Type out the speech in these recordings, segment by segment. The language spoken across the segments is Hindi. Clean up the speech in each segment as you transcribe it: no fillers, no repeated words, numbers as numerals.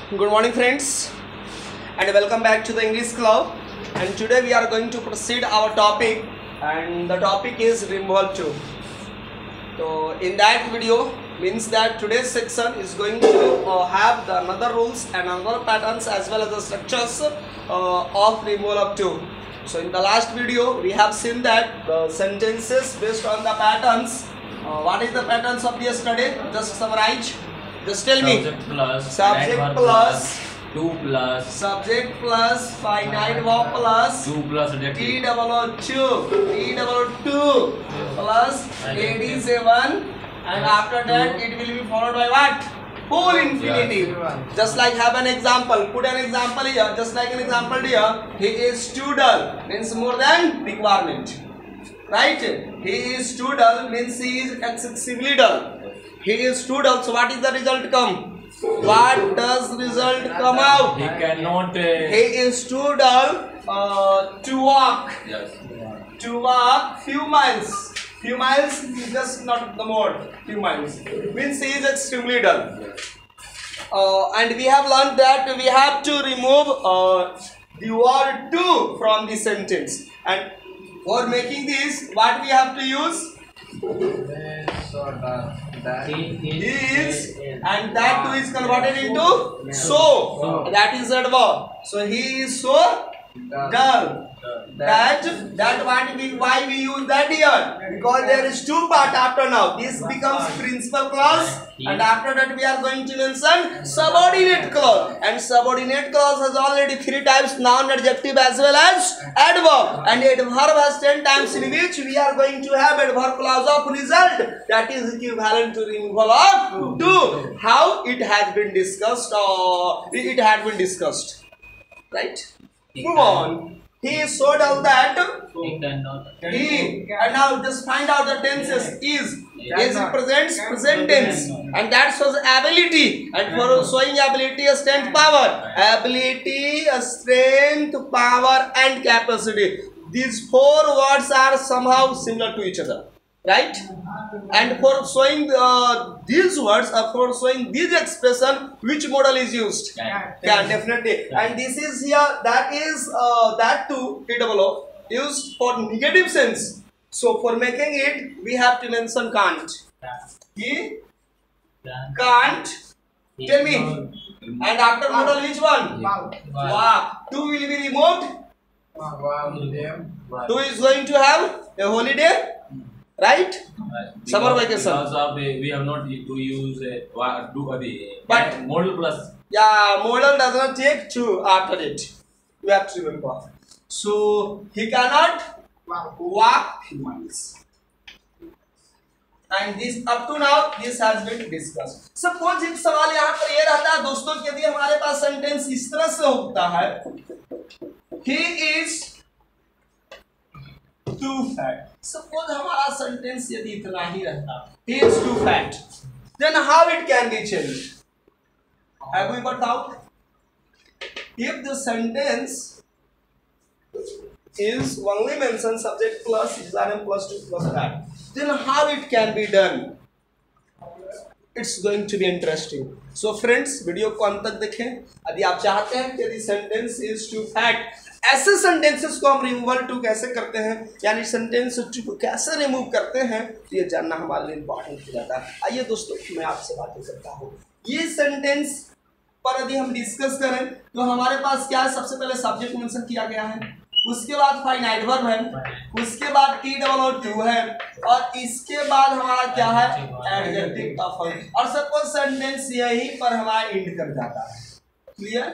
Good morning friends and welcome back to the English Club, and today we are going to proceed our topic, and the topic is removal 2. So in that video means that today's section is going to have the another rules and another patterns as well as the structures of removal of 2. So in the last video we have seen that the sentences based on the patterns. What is the patterns of the study? Just summarize. Just tell me. Subject plus 2 plus subject plus finite verb plus 2 plus adjective T2 plus AD7, and after that it will be followed by what? Full infinitive. Just like have an example. Put an example here. Just like an example here. He is too dull means more than requirement. Right? He is too dull means he is excessively dull. He is too dull. So what is the result come? What does result come out? He cannot. He is too dull to walk. Yes. To walk few miles. Few miles is just not the more. Few miles means he is extremely dull. And we have learned that we have to remove the word to from the sentence. And for making this, what we have to use? Is, and that too is converted into so. That is that verb. So he is so dull. That why we use that here? Because there is two part after now. This becomes principal clause, and after that we are going to mention subordinate clause. And subordinate clause has already 3 types: noun, adjective as well as adverb. And adverb has 10 times, in which we are going to have adverb clause of result, that is equivalent to removal of to. How it has been discussed, it had been discussed, right? Move on. He is so dull that He cannot. he, and now just find out the tenses. Is represents present tense, and that shows ability, and for showing ability, a strength, power, ability, a strength, power and capacity. These 4 words are somehow similar to each other, right? And for showing these words, or for showing this expression, which model is used? Can, definitely. And this is here, that is that too T-double-O used for negative sense. So for making it, we have to mention can't. He can't. Tell me. And after model, which one? Wow. 2 will be removed. 2 is going to have a holiday. Right? Summer vacation. Because of we have not to use do But modal plus. Yeah, modal does not take 2 after it. You have to remember. So he cannot walk few miles. And this up to now this has been discussed. Suppose एक सवाल यहाँ पर ये रहता है दोस्तों कि यदि हमारे पास सेंटेंस इस तरह से होता है, he is too fat. Suppose हमारा सेंटेंस यदि इतना ही रहता, he is too fat, then how it can be changed? Have we got out? If the sentence is only mention subject plus is plus 2 plus that, then how it can be done? It's going to be interesting. So friends, video को अंत तक देखें यदि आप चाहते हैं कि यदि सेंटेंस इज टू फैट, ऐसे सेंटेंसेस को हम रिमूवल टू कैसे करते हैं, यानी सेंटेंस टू को कैसे रिमूव करते हैं, तो ये जानना हमारे लिए इंपॉर्टेंट हो जाता है। आइए दोस्तों, मैं आपसे बातें करता हूँ। ये सेंटेंस पर यदि हम डिस्कस करें तो हमारे पास क्या है? सबसे पहले सब्जेक्ट मेंशन किया गया है, उसके बाद फाइनाइट वर्ब है, उसके बाद T-double-O है, और इसके बाद हमारा क्या है? एडजेक्टिव का फॉर्म। और सपोज सेंटेंस यहीं पर हमारा एंड कर जाता है। क्लियर?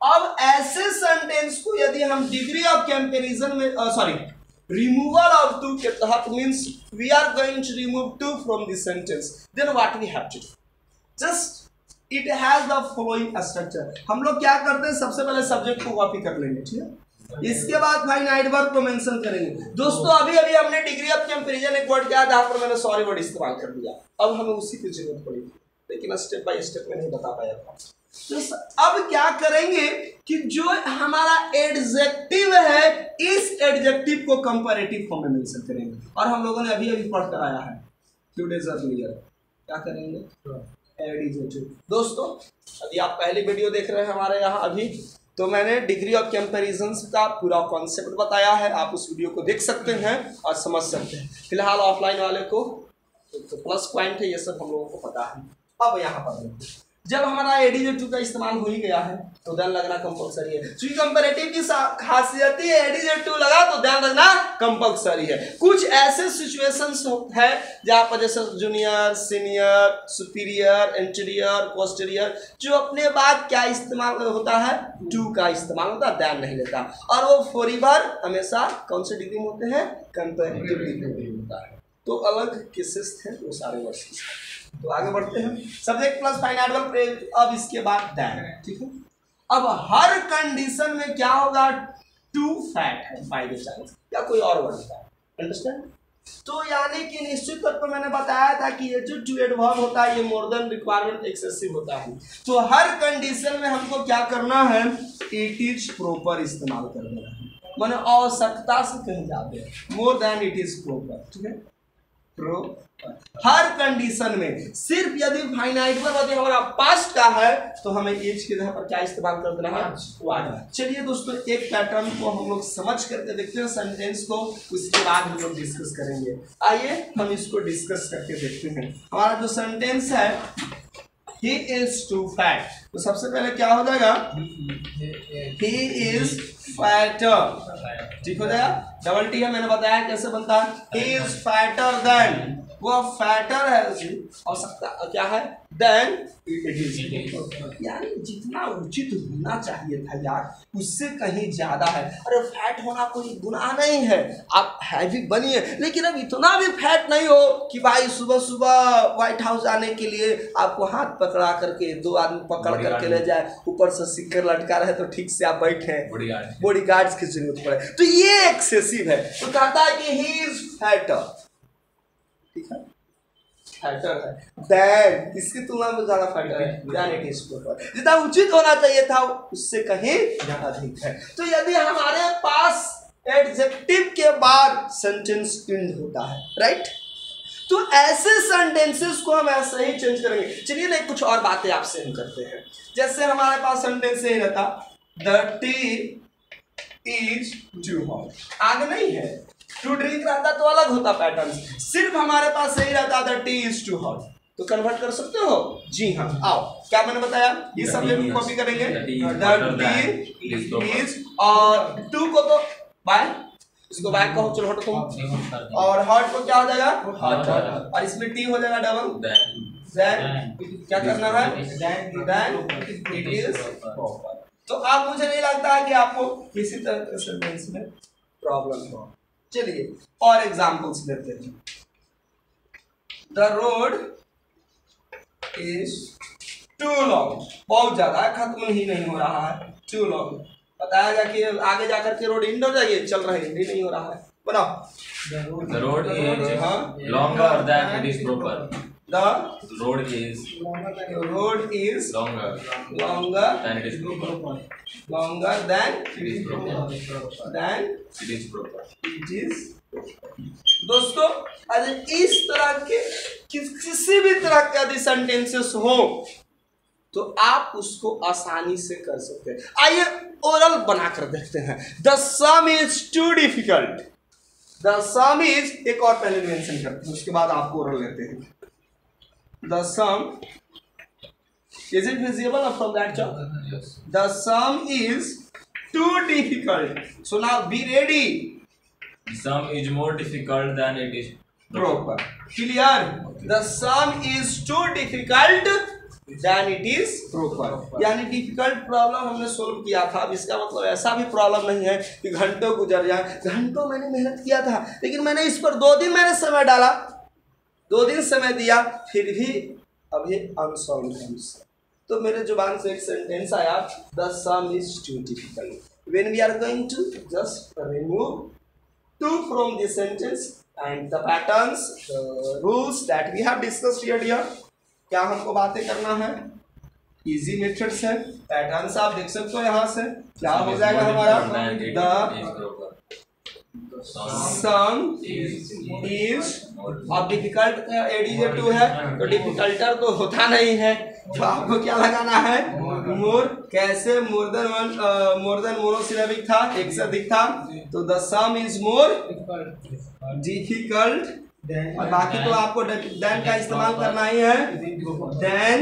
अब ऐसे सेंटेंस को यदि हम डिग्री ऑफ कंपैरिजन में रिमूवल ऑफ टू के तहत, means we are going to remove too from this sentence, then what we have to do? Just it has the following structure. हम लोग क्या करते हैं? सबसे पहले सब्जेक्ट को कॉपी कर लेंगे, ठीक है? इसके बाद फाइनाइट वर्ब को मेंशन करेंगे। दोस्तों अभी हमने डिग्री ऑफ कंपैरिजन एक वर्ड किया, जहां पर मैंने सॉरी वर्ड इस्तेमाल कर दिया। अब हमें उसी की जरूरत पड़ेगी, लेकिन स्टेप बाय स्टेप में नहीं बता पाया था। तो अब क्या करेंगे कि जो हमारा एडजेक्टिव है, इस एडजेक्टिव को कंपैरेटिव फॉर्म में मेंशन करेंगे। और हम लोगों ने अभी पढ़ कर आया है फ्यू डेज अर्लियर, क्या करेंगे? एडिजेटिव। दोस्तों यदि आप पहली वीडियो देख रहे हैं हमारे यहाँ अभी, तो मैंने डिग्री ऑफ कंपैरिजंस का पूरा कॉन्सेप्ट बताया है, आप उस वीडियो को देख सकते हैं और समझ सकते हैं। फिलहाल ऑफलाइन वाले को तो प्लस पॉइंट है, ये सब हम लोगों को पता है। अब यहाँ पर देखिए, जब हमारा एडिजेटिव का इस्तेमाल हो ही गया है तो ध्यान लगना कंपलसरी है। क्योंकि कंपैरेटिव की खासियत ही एडिजेटिव लगा तो ध्यान रखना कंपलसरी है। कुछ ऐसे सिचुएशंस है जहाँ पर जैसे junior, senior, superior, interior, posterior, जो अपने बाद क्या इस्तेमाल होता है, टू का इस्तेमाल होता है, ध्यान नहीं लेता। और वो फॉरएवर हमेशा कौन से डिग्री में होते हैं, कंपैरेटिव डिग्री में होता है। तो अलग केसेस थे वो सारे वर्सेस। तो आगे बढ़ते हैं, सब्जेक्ट प्लस फाइन एडवर्ब। अब इसके बाद दैन, ठीक है। अब हर कंडीशन में क्या होगा, टू फैट है बाय द चांस या कोई और वर्ड है, अंडरस्टैंड। तो यानी कि निश्चित तौर पर मैंने बताया था कि ये जो टू एडवर्ब होता है ये मोर देन रिक्वायरमेंट एक्सेसिव होता है। तो हर कंडीशन में हमको क्या करना है, इट इज प्रॉपर इस्तेमाल करना है, माने आवश्यकता से कहीं जाते हैं, more than it is proper, ठीक है। हर कंडीशन में सिर्फ यदि फाइनाइट वर्ब यदि हमारा पास्ट का है तो हमें एज के जगह पर क्या इस्तेमाल कर देना है, वाज। चलिए दोस्तों एक पैटर्न को हम लोग समझ करके देखते हैं सेंटेंस को, उसके बाद हम लोग डिस्कस करेंगे। आइए हम इसको डिस्कस करके देखते हैं। हमारा जो सेंटेंस है he is too fat, तो सबसे पहले क्या हो जाएगा, he is fatter, ठीक हो जाएगा। डबल टी है, मैंने बताया कैसे बनता है, he is fatter than, वो फैटर है और सकता क्या है, देन इट इज, यानी जितना उचित होना चाहिए था यार उससे कहीं ज्यादा है। अरे फैट होना कोई गुनाह नहीं है, आप हैवी बनिए, लेकिन अब इतना भी फैट नहीं हो कि भाई सुबह सुबह व्हाइट हाउस जाने के लिए आपको हाथ पकड़ा करके दो आदमी पकड़ करके ले जाए, ऊपर से सिक्कर लटका रहे तो ठीक से आप बैठे, बॉडी गार्ड्स की जरूरत पड़े, तो ये एक्सेसिव है। तो कहता है कि ही इज फैटर, ठीक है, फैटर है देन, इसकी तुलना में ज्यादा फैटर है देन इट इज प्रॉपर, जितना उचित होना चाहिए था उससे कहीं अधिक है। तो यदि हमारे पास एडजेक्टिव के बाद सेंटेंस एंड होता है, राइट, तो ऐसे सेंटेंसेस को हम ऐसे ही चेंज करेंगे। चलिए ना कुछ और बातें आपसे हम करते हैं। जैसे हमारे पास सेंटेंस यही रहता, the tea is too hot, आगे नहीं है, टू ड्रिंक रहता तो अलग होता पैटर्न, सिर्फ हमारे पास सही रहता the tea is too hot, तो कन्वर्ट कर सकते हो, जी हाँ। आओ क्या मैंने बताया, ये सब लोग कॉपी करेंगे, द टी इज, और टू को तो बाय, इसको बाय कहो, चलो हटो तुम, और हॉट को क्या हो जाएगा हॉट, और इसमें टी हो जाएगा डबल, देन क्या करना है, देन इट इज प्रॉपर। तो आप, मुझे नहीं लगता है कि आपको किसी तरह के सेंटेंस में प्रॉब्लम हो। चलिए और एग्जांपल्स लेते हैं। The road is too long, बहुत ज्यादा खत्म ही नहीं हो रहा है, टू लॉन्ग, बताया गया कि आगे जाकर के रोड इंड हो जाएगी, चल रहा है, इंड नहीं हो रहा है, बनाओ। The road is longer than it is proper. The road is longer than it is proper. Longer than It is proper. than It is proper. it is। दोस्तों अरे इस तरह के किसी भी तरह के यदि सेंटेंसेस हो तो आप उसको आसानी से कर सकते हैं। आइए ओरल बनाकर देखते हैं। The sum is too difficult, the sum is, एक और पहले मेंशन करते हैं उसके बाद आपको ओरल लेते हैं। The sum, is it visible from that chart? Yes. The sum is too difficult. So now be ready. The sum is more difficult than it is Proper. Clear? The sum is too difficult than it is proper. यानी difficult problem हमने सोल्व किया था। अब इसका मतलब ऐसा भी प्रॉब्लम नहीं है कि घंटों गुजर जाए, घंटों मैंने मेहनत किया था लेकिन मैंने इस पर 2 दिन मैंने समय डाला, 2 दिन समय दिया, फिर भी अभी अनसॉल्व है। तो मेरे जुबान से एक सेंटेंस आया, the sum is too difficult. When we are going to just remove too from this sentence and the patterns, the rules that we have discussed here, क्या हमको बातें करना है, इजी मेथड्स है, पैटर्न्स आप देख सकते हो यहाँ से, क्या हो जाएगा हमारा, सम इज, अब डिफिकल्ट एडिजेटिव है तो डिफिकल्टर तो होता नहीं है, तो आपको क्या लगाना है, मोर। कैसे, मोर देन मोनोसिलेबिक था, एक से अधिक था, तो the sum is more difficult, और बाकी तो आपको देन का इस्तेमाल करना ही है, देन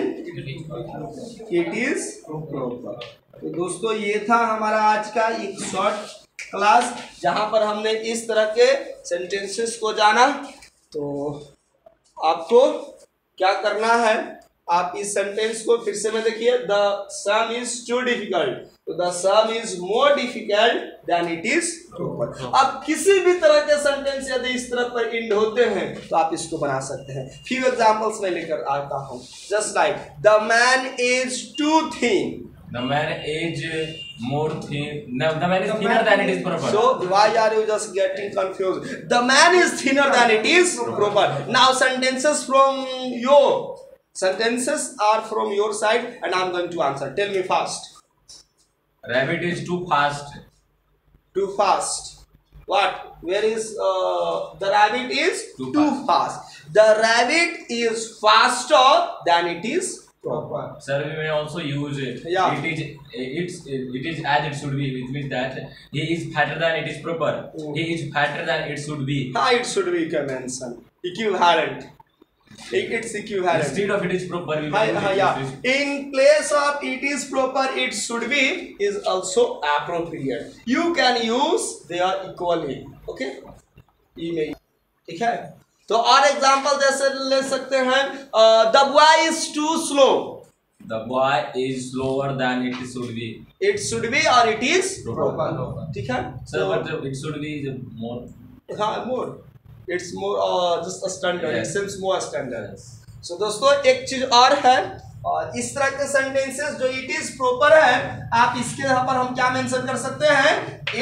इट इज प्रॉपर। तो दोस्तों ये था हमारा आज का एक शॉर्ट क्लास जहां पर हमने इस तरह के सेंटेंसेस को जाना। तो आपको क्या करना है, आप इस सेंटेंस को फिर से में देखिए, the sum is too difficult, तो the sum is more difficult than it is proper. अब किसी भी तरह के सेंटेंस यदि इस तरह पर इंड होते हैं तो आप इसको बना सकते हैं। फ्यू एग्जांपल्स मैं लेकर आता हूं, just like the man is too thin, the man is more thin, no, the man is thinner than it is proper. So why are you just getting confused? The man is thinner than it is proper. Now sentences are from your side and I'm going to answer. Tell me fast. Rabbit is too fast. Too fast. What? Where is the rabbit is too fast. The rabbit is faster than it is proper. Sir, we may also use it. Yeah. It is as it should be, which means that he is fatter than it is proper. He is fatter than it should be. It should be convention. Equivalent. It's equivalent. Instead of it is proper, we may use yeah. it. In place of it is proper, it should be is also appropriate. You can use they are equally. Okay. Email. ठीक है. तो और एग्जाम्पल जैसे ले सकते हैं, the boy is too slow, the boy is slower than it should be, it should be और इट इज प्रॉपर, ठीक है sir, but it should be more, हाँ more, it's more just standard, it seems more standard. So दोस्तों एक चीज और है, और इस तरह के सेंटेंसेस जो इट इज प्रॉपर है, आप इसके यहाँ पर हम क्या मेंशन कर सकते हैं,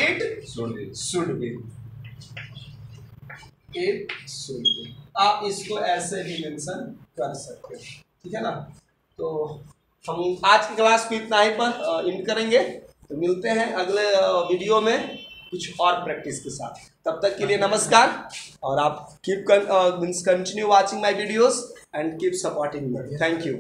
it should be, it should B, आप इसको ऐसे भी मेंशन कर सकते हैं, ठीक है ना। तो हम आज की क्लास को इतना ही पर एंड करेंगे, तो मिलते हैं अगले वीडियो में कुछ और प्रैक्टिस के साथ। तब तक के लिए नमस्कार, और आप keep continue watching my videos and keep supporting me. Thank you.